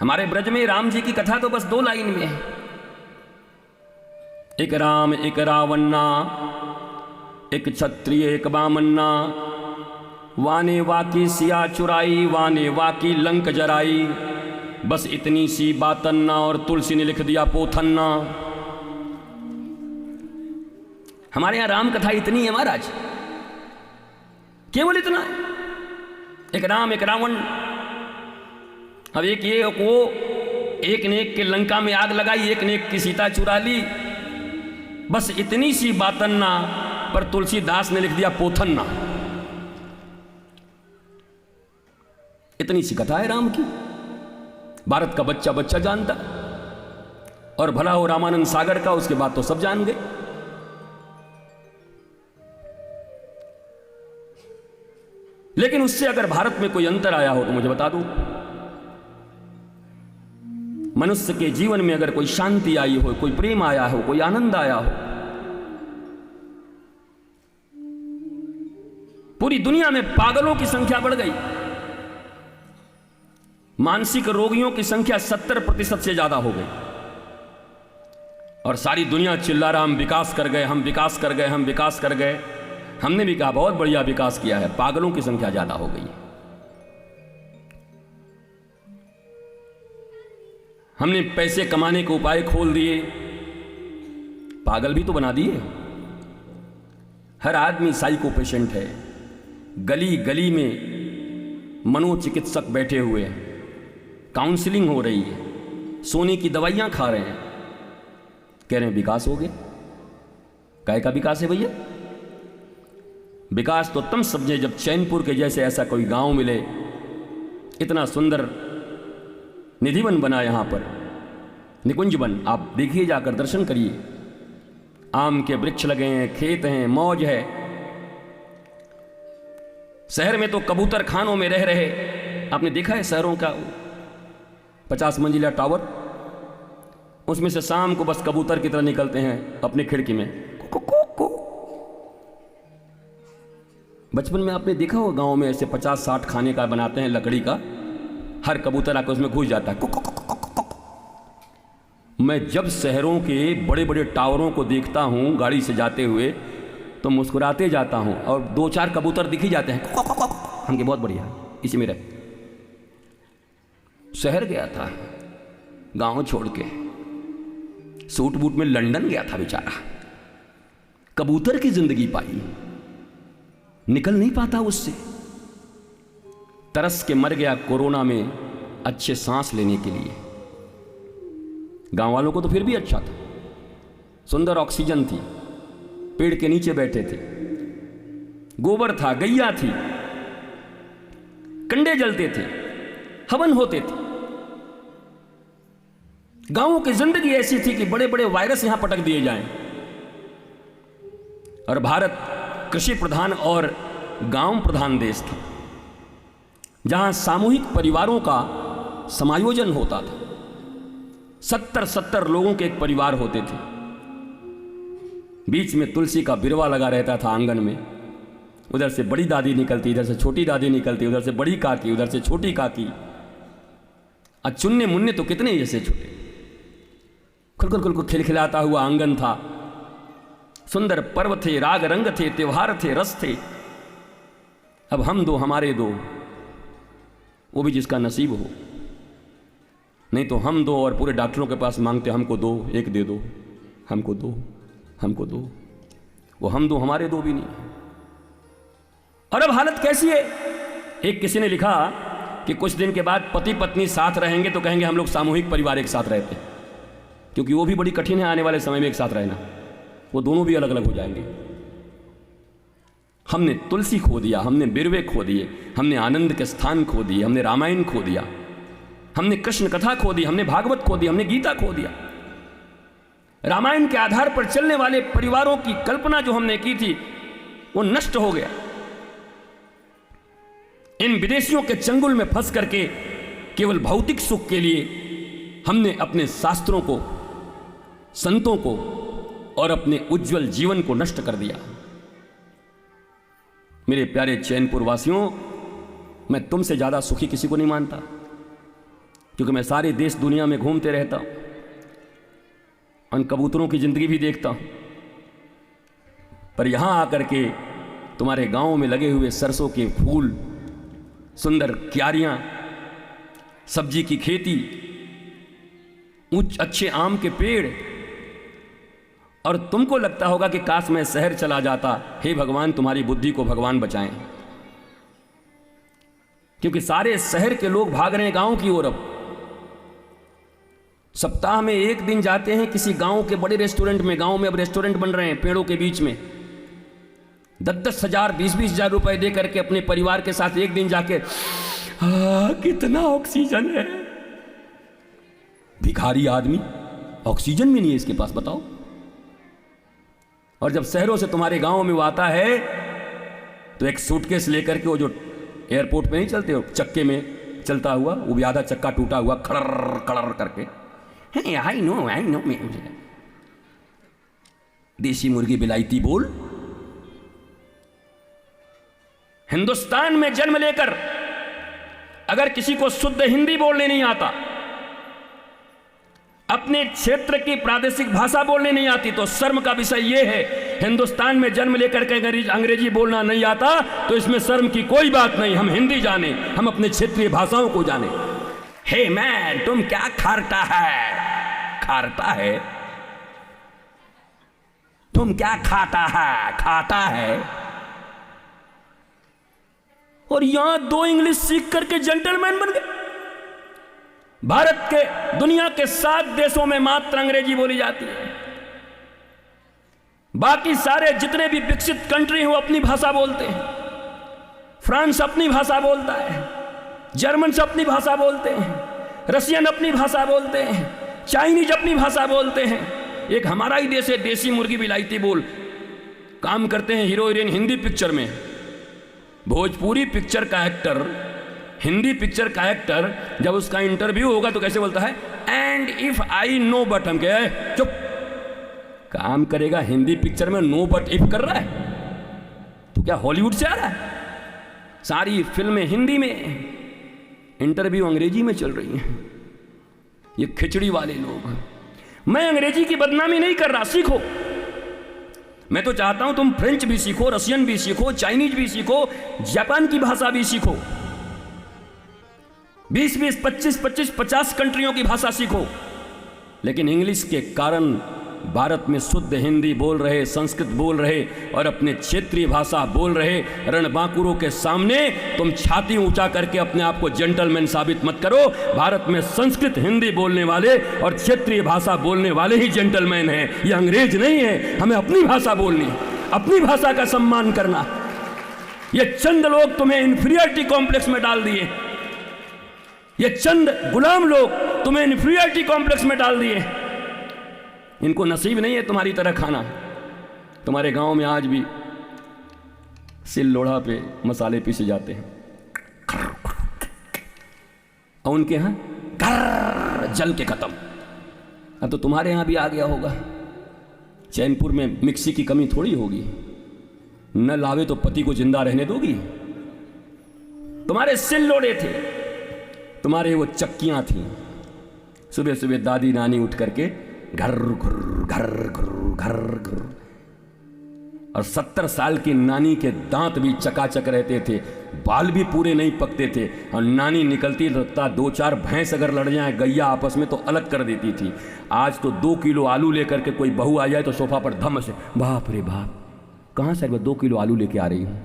हमारे ब्रज में राम जी की कथा तो बस 2 लाइन में है। एक राम एक रावन्ना, एक क्षत्रिय एक बामन्ना, वाने वाकी सिया चुराई, वाने वाकी लंक जराई, बस इतनी सी बातन्ना और तुलसी ने लिख दिया पोथन्ना। हमारे यहां राम कथा इतनी है महाराज, केवल इतना। एक राम एक रावण, अब एक ये वो, एक ने एक के लंका में आग लगाई, एक ने एक की सीता चुरा ली, बस इतनी सी बातन्ना, पर तुलसीदास ने लिख दिया पोथन्ना। इतनी सी कथा है राम की, भारत का बच्चा बच्चा जानता, और भला हो रामानंद सागर का, उसके बाद तो सब जान गए। लेकिन उससे अगर भारत में कोई अंतर आया हो तो मुझे बता दो। मनुष्य के जीवन में अगर कोई शांति आई हो, कोई प्रेम आया हो, कोई आनंद आया हो, पूरी दुनिया में पागलों की संख्या बढ़ गई, मानसिक रोगियों की संख्या 70% से ज्यादा हो गई, और सारी दुनिया चिल्ला रहा हम विकास कर गए, हम विकास कर गए, हम विकास कर गए। हमने भी कहा बहुत बढ़िया विकास किया है, पागलों की संख्या ज्यादा हो गई। हमने पैसे कमाने के उपाय खोल दिए, पागल भी तो बना दिए। हर आदमी साइको पेशेंट है, गली गली में मनोचिकित्सक बैठे हुए हैं, काउंसलिंग हो रही है, सोने की दवाइयां खा रहे हैं, कह रहे हैं विकास हो गया। काय का विकास है भैया? विकास तो तुम समझे जब चैनपुर के जैसे ऐसा कोई गांव मिले, इतना सुंदर निधिवन बना यहां पर, निकुंज वन। आप देखिए, जाकर दर्शन करिए, आम के वृक्ष लगे हैं, खेत हैं, मौज है। शहर में तो कबूतर खानों में रह रहे, आपने देखा है शहरों का 50 मंजिला टावर, उसमें से शाम को बस कबूतर की तरह निकलते हैं अपनी खिड़की में, बचपन में आपने देखा हो गांव में ऐसे 50-60 खाने का बनाते हैं लकड़ी का, हर कबूतर आकर उसमें घुस जाता है। मैं जब शहरों के बड़े बड़े टावरों को देखता हूं गाड़ी से जाते हुए तो मुस्कुराते जाता हूं, और 2-4 कबूतर दिख ही जाते हैं, हमके बहुत बढ़िया इसी में रहे। शहर गया था गांव छोड़ के, सूट बूट में लंदन गया था बेचारा, कबूतर की जिंदगी पाई, निकल नहीं पाता उससे, तरस के मर गया कोरोना में अच्छे सांस लेने के लिए। गांव वालों को तो फिर भी अच्छा था, सुंदर ऑक्सीजन थी, पेड़ के नीचे बैठे थे, गोबर था, गैया थी, कंडे जलते थे, हवन होते थे। गांवों की जिंदगी ऐसी थी कि बड़े बड़े वायरस यहां पटक दिए जाएं। और भारत कृषि प्रधान और गांव प्रधान देश था, जहां सामूहिक परिवारों का समायोजन होता था। 70-70 लोगों के एक परिवार होते थे, बीच में तुलसी का बिरवा लगा रहता था आंगन में, उधर से बड़ी दादी निकलती, इधर से छोटी दादी निकलती, उधर से बड़ी काकी, उधर से छोटी काकी, और चुन्ने मुन्ने तो कितने जैसे छोटे, खुलकुल खुलकुल खिलखिलाता हुआ आंगन था। सुंदर पर्व थे, राग रंग थे, त्योहार थे, रस थे। अब हम दो हमारे दो, वो भी जिसका नसीब हो, नहीं तो हम दो और पूरे डॉक्टरों के पास मांगते हमको दो, एक दे दो, हमको दो, हमको दो। वो हम दो हमारे दो भी नहीं। और अब हालत कैसी है? एक किसी ने लिखा कि कुछ दिन के बाद पति पत्नी साथ रहेंगे तो कहेंगे हम लोग सामूहिक परिवार एक साथ रहते हैं, क्योंकि वो भी बड़ी कठिन है आने वाले समय में एक साथ रहना, वो दोनों भी अलग अलग हो जाएंगे। हमने तुलसी खो दिया, हमने बिरवे खो दिए, हमने आनंद के स्थान खो दिए, हमने रामायण खो दिया, हमने कृष्ण कथा खो दी, हमने भागवत खो दी, हमने गीता खो दिया। रामायण के आधार पर चलने वाले परिवारों की कल्पना जो हमने की थी वो नष्ट हो गया। इन विदेशियों के चंगुल में फंस करके केवल भौतिक सुख के लिए हमने अपने शास्त्रों को, संतों को और अपने उज्जवल जीवन को नष्ट कर दिया। मेरे प्यारे चैनपुर वासियों, मैं तुमसे ज्यादा सुखी किसी को नहीं मानता, क्योंकि मैं सारे देश दुनिया में घूमते रहता हूं, उन कबूतरों की जिंदगी भी देखता हूं, पर यहां आकर के तुम्हारे गांव में लगे हुए सरसों के फूल, सुंदर क्यारियां, सब्जी की खेती, अच्छे आम के पेड़, और तुमको लगता होगा कि काश मैं शहर चला जाता। हे भगवान, तुम्हारी बुद्धि को भगवान बचाएं, क्योंकि सारे शहर के लोग भाग रहे हैं गांव की ओर। अब सप्ताह में एक दिन जाते हैं किसी गांव के बड़े रेस्टोरेंट में। गांव में अब रेस्टोरेंट बन रहे हैं पेड़ों के बीच में। 10-10 हजार 20-20 हजार रुपए दे करके अपने परिवार के साथ एक दिन जाके, कितना ऑक्सीजन है। भिखारी आदमी, ऑक्सीजन भी नहीं है इसके पास, बताओ। और जब शहरों से तुम्हारे गांव में वो आता है तो एक सूटकेस लेकर के, वो जो एयरपोर्ट पे नहीं चलते हो चक्के में चलता हुआ, वो भी आधा चक्का टूटा हुआ, खड़र खड़र करके, आई नो देसी मुर्गी बिलायती बोल। हिंदुस्तान में जन्म लेकर अगर किसी को शुद्ध हिंदी बोलने नहीं आता, अपने क्षेत्र की प्रादेशिक भाषा बोलने नहीं आती, तो शर्म का विषय यह है। हिंदुस्तान में जन्म लेकर के अंग्रेजी बोलना नहीं आता तो इसमें शर्म की कोई बात नहीं। हम हिंदी जाने, हम अपने क्षेत्रीय भाषाओं को जाने। हे मैन, तुम क्या खारता है? खारता है? तुम क्या खाता है? खाता है? और यहां 2 इंग्लिश सीख करके जेंटलमैन बन गए। भारत के दुनिया के 7 देशों में मात्र अंग्रेजी बोली जाती है। बाकी सारे जितने भी विकसित कंट्री हैं वो अपनी भाषा बोलते हैं। फ्रांस अपनी भाषा बोलता है, जर्मन अपनी भाषा बोलते हैं, रशियन अपनी भाषा बोलते हैं, चाइनीज अपनी भाषा बोलते हैं। एक हमारा ही देश है, देसी मुर्गी बिलायती बोल, काम करते हैं हीरो हीरोइन हिंदी पिक्चर में। भोजपुरी पिक्चर का एक्टर, हिंदी पिक्चर का एक्टर, जब उसका इंटरव्यू होगा तो कैसे बोलता है? And if I know but. हम क्या है? चुप। काम करेगा हिंदी पिक्चर में, नो बट इफ कर रहा है तो क्या हॉलीवुड से आ रहा है? सारी फिल्में हिंदी में, इंटरव्यू अंग्रेजी में चल रही हैं। ये खिचड़ी वाले लोग। मैं अंग्रेजी की बदनामी नहीं कर रहा, सीखो। मैं तो चाहता हूं तुम फ्रेंच भी सीखो, रशियन भी सीखो, चाइनीज भी सीखो, जापान की भाषा भी सीखो, 20-20, 25-25, 50 कंट्रियों की भाषा सीखो। लेकिन इंग्लिश के कारण भारत में शुद्ध हिंदी बोल रहे, संस्कृत बोल रहे और अपने क्षेत्रीय भाषा बोल रहे रणबांकुरों के सामने तुम छाती ऊंचा करके अपने आप को जेंटलमैन साबित मत करो। भारत में संस्कृत हिंदी बोलने वाले और क्षेत्रीय भाषा बोलने वाले ही जेंटलमैन हैं, ये अंग्रेज नहीं है। हमें अपनी भाषा बोलनी, अपनी भाषा का सम्मान करना। ये चंद लोग तुम्हें इंफीरियरिटी कॉम्प्लेक्स में डाल दिए, ये चंद गुलाम लोग तुम्हें इंफीरियरिटी कॉम्प्लेक्स में डाल दिए। इनको नसीब नहीं है तुम्हारी तरह खाना। तुम्हारे गांव में आज भी सिल लोढ़ा पे मसाले पीसे जाते हैं और उनके यहां जल के खत्म। अब तो तुम्हारे यहां भी आ गया होगा। चैनपुर में मिक्सी की कमी थोड़ी होगी, न लावे तो पति को जिंदा रहने दोगी। तुम्हारे सिल लोढ़े थे, तुम्हारे वो चक्कियां थी। सुबह सुबह दादी नानी उठ करके घर घुर घर घुर घर घुर, और 70 साल की नानी के दांत भी चकाचक रहते थे, बाल भी पूरे नहीं पकते थे। और नानी निकलती लगता 2-4 भैंस अगर लड़ जाए गैया आपस में तो अलग कर देती थी। आज तो 2 किलो आलू लेकर के कोई बहू आ जाए तो सोफा पर धम से, बाप रे बाप, कहाँ से 2 किलो आलू लेके आ रही हूँ।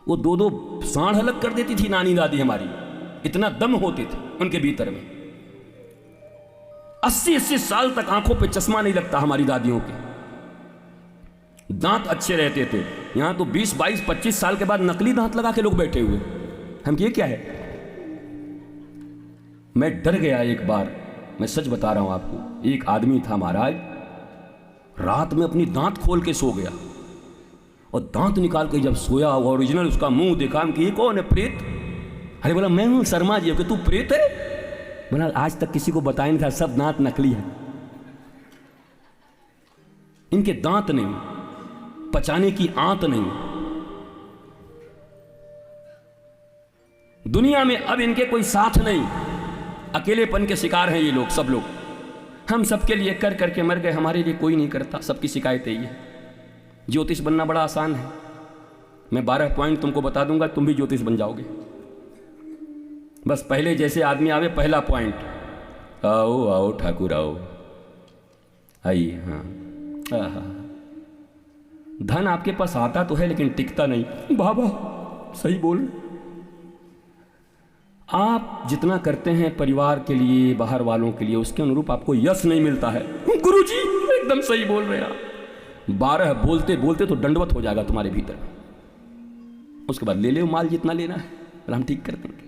वो 2-2 साढ़ अलग कर देती थी नानी दादी हमारी, इतना दम होते थे उनके भीतर में। 80-80 साल तक आंखों पे चश्मा नहीं लगता हमारी दादियों के, दांत अच्छे रहते थे। यहां तो 20, 22, 25 साल के बाद नकली दांत लगा के लोग बैठे हुए। हम ये क्या है? मैं डर गया एक बार, मैं सच बता रहा हूं आपको। एक आदमी था महाराज, रात में अपनी दांत खोल के सो गया और दांत निकाल के जब सोया, ओरिजिनल उसका मुंह देखा। हम कि ये कौन है? प्रेत। अरे बोला मैं हूं शर्मा जी। कि तू प्रेत है? बोला आज तक किसी को बताया नहीं था, सब दांत नकली है। इनके दांत नहीं, पचाने की आंत नहीं। दुनिया में अब इनके कोई साथ नहीं। अकेलेपन के शिकार हैं ये लोग, सब लोग। हम सबके लिए कर करके मर गए, हमारे लिए कोई नहीं करता, सबकी शिकायत यही है। ज्योतिष बनना बड़ा आसान है, मैं 12 पॉइंट तुमको बता दूंगा, तुम भी ज्योतिष बन जाओगे। बस पहले जैसे आदमी आवे, पहला पॉइंट, आओ आओ ठाकुर आओ, आइए। हाँ, धन आपके पास आता तो है लेकिन टिकता नहीं। बाबा सही बोल। आप जितना करते हैं परिवार के लिए, बाहर वालों के लिए, उसके अनुरूप आपको यश नहीं मिलता है। गुरुजी एकदम सही बोल रहे हैं आप। 12 बोलते बोलते तो दंडवत हो जाएगा तुम्हारे भीतर। उसके बाद ले लो माल जितना लेना है, और हम ठीक कर देंगे।